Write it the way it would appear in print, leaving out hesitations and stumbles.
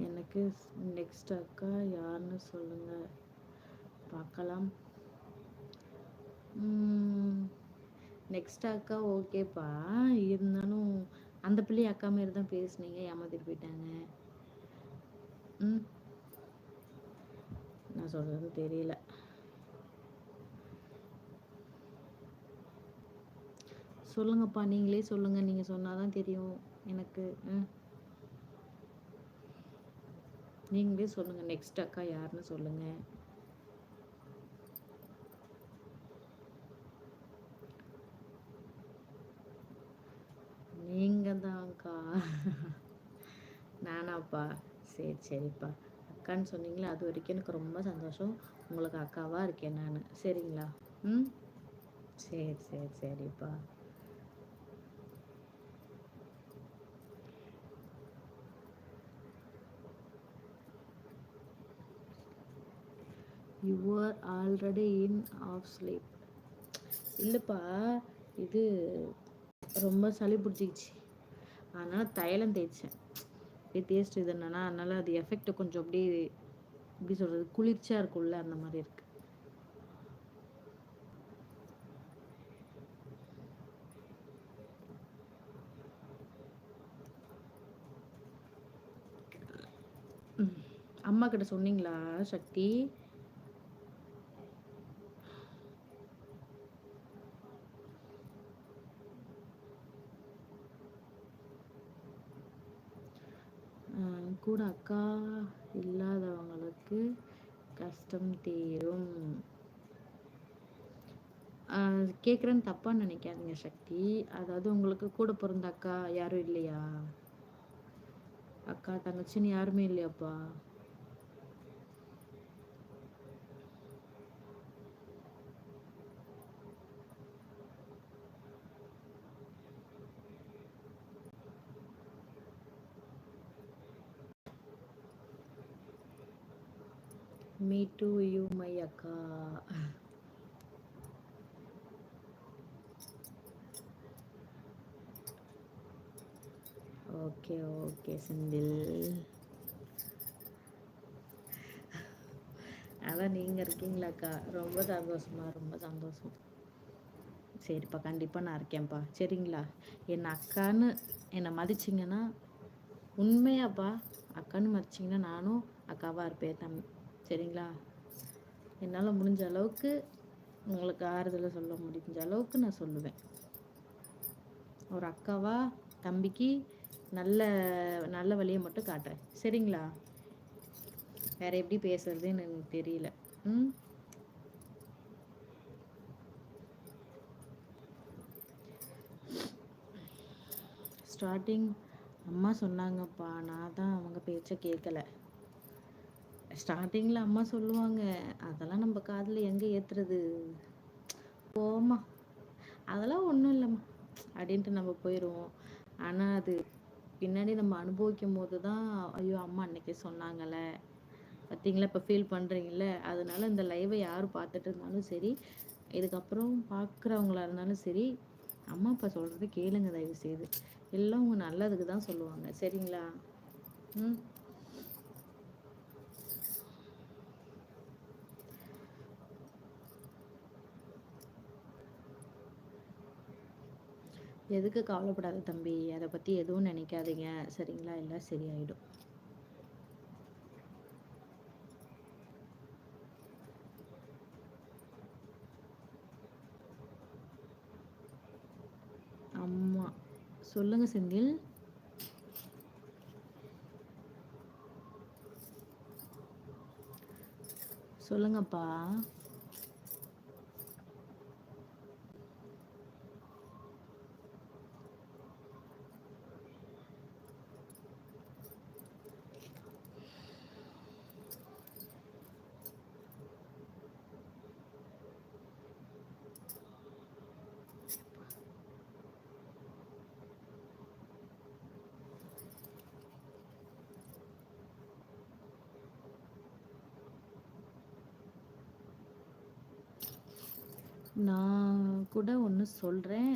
எனக்கு நெக்ஸ்ட் அக்கா யாருன்னு சொல்லுங்க பார்க்கலாம். நெக்ஸ்ட் அக்கா ஓகேப்பா. இருந்தாலும் அந்த பிள்ளைய அக்கா மாரி தான் பேசுனீங்க, ஏமாத்திட்டு போயிட்டாங்க. நான் சொல்றது தெரியல. சொல்லுங்கப்பா, நீங்களே சொல்லுங்க. நீங்க சொன்னாதான் தெரியும் எனக்கு. நீங்களே சொல்லுங்க, நெக்ஸ்ட் அக்கா யாருன்னு சொல்லுங்க. நீங்க தான்க்கா. நானாப்பா? சரி சரிப்பா. அக்கான்னு சொன்னீங்களா, அது வரைக்கும் எனக்கு ரொம்ப சந்தோஷம். உங்களுக்கு அக்காவாக இருக்கேன் நான். சரிங்களா? சரி சரி சரிப்பா. You are already in half sleep. இல்லைப்பா, இது ரொம்ப சளி பிடிச்சிக்கிச்சு. அதனால் தைலம் தேய்ச்சேன். டேஸ்ட் இது என்னன்னா, அதனால் அது எஃபெக்ட் கொஞ்சம் அப்படியே எப்படி சொல்கிறது, குளிர்ச்சியாக இருக்கும்ல, அந்த மாதிரி இருக்குது. அம்மா கிட்ட சொன்னீங்களா சக்தி? கூட அக்கா இல்லாதவங்களுக்கு கஷ்டம் தீரும். கேட்குறேன்னு தப்பாக நினைக்காதீங்க சக்தி. அதாவது உங்களுக்கு கூட பிறந்த அக்கா யாரும் இல்லையா? அக்கா தங்கச்சின்னு யாருமே இல்லையாப்பா? மீ டு யூ மை அக்கா. Okay okay Senthil. அதான் நீங்கள் இருக்கீங்களாக்கா, ரொம்ப சந்தோஷமா, ரொம்ப சந்தோஷம். சரிப்பா, கண்டிப்பாக நான் இருக்கேன்ப்பா. சரிங்களா? என்னை அக்கான்னு என்னை மதிச்சிங்கன்னா, உண்மையாப்பா அக்கான்னு மதிச்சிங்கன்னா நானும் அக்காவாக இருப்பேன் சரிங்களா? என்னால் முடிஞ்ச அளவுக்கு உங்களுக்கு ஆறுதலை சொல்ல முடிஞ்ச அளவுக்கு நான் சொல்லுவேன். ஒரு அக்காவா தம்பிக்கு நல்ல நல்ல வழியை மட்டும் காட்டுறேன். சரிங்களா? வேற எப்படி பேசுறதுன்னு எனக்கு தெரியல. ஸ்டார்டிங் அம்மா சொன்னாங்கப்பா, நான் தான் அவங்க பேச்சை கேட்கல. ஸ்டார்டிங்கில் அம்மா சொல்லுவாங்க, அதெல்லாம் நம்ம காதில் எங்கே ஏற்றுறது, போமா அதெல்லாம் ஒன்றும் இல்லைம்மா அப்படின்ட்டு நம்ம போயிடுவோம். ஆனால் அது பின்னாடி நம்ம அனுபவிக்கும் போது தான், ஐயோ அம்மா அன்னைக்கு சொன்னாங்கல்ல, பார்த்தீங்களா இப்போ ஃபீல் பண்ணுறீங்கள. அதனால இந்த லைவை யார் பார்த்துட்டு இருந்தாலும் சரி, இதுக்கப்புறம் பார்க்குறவங்களா இருந்தாலும் சரி, அம்மா அப்பா சொல்கிறது கேளுங்க தயவு செய்து. எல்லாம் உங்கள் நல்லதுக்கு தான் சொல்லுவாங்க. சரிங்களா? எதுக்கு கவலைப்படாத தம்பி, அதை பற்றி எதுவும் நினைக்காதீங்க. சரிங்களா? எல்லாம் சரியாயிடும். அம்மா சொல்லுங்க செந்தில். சொல்லுங்கப்பா. நான் கூட ஒன்று சொல்கிறேன்,